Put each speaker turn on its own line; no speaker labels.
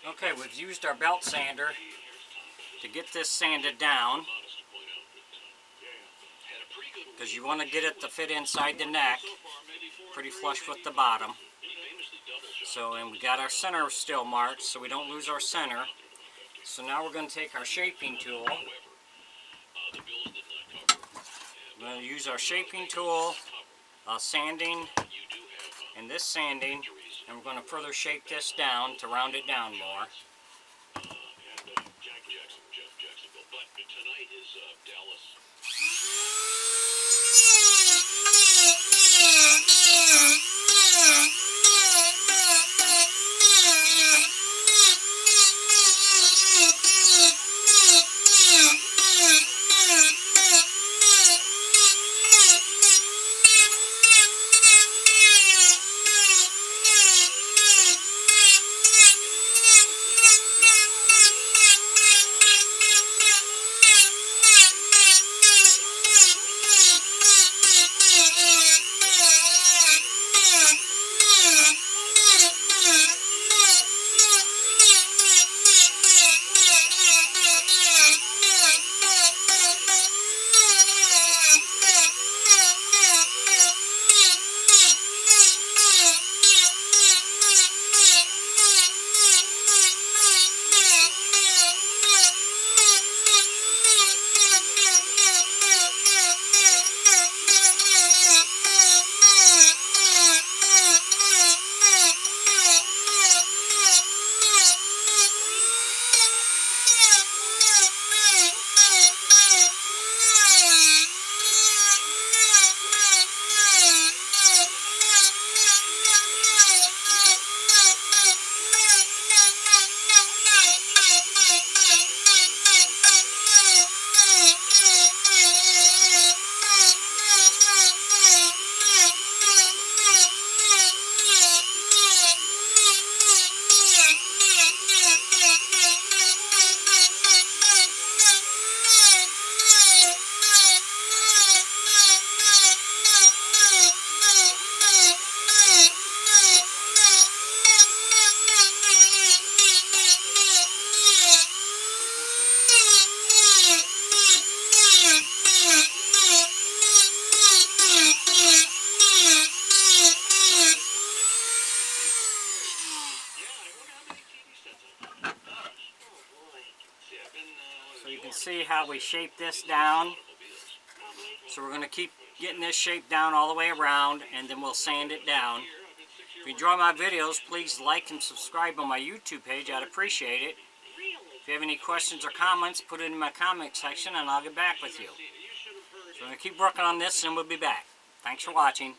Okay, we've used our belt sander to get this sanded down, because you want to get it to fit inside the neck pretty flush with the bottom. So, and we got our center still marked so we don't lose our center. So now we're going to take our shaping tool. We're going to use our shaping tool, sanding, and this sanding, and we're going to further shape this down to round it down more. So you can see how we shape this down. So we're going to keep getting this shape down all the way around, and then we'll sand it down. If you enjoy my videos, please like and subscribe on my YouTube page. I'd appreciate it. If you have any questions or comments, put it in my comment section and I'll get back with you. So I'm going to keep working on this and we'll be back. Thanks for watching.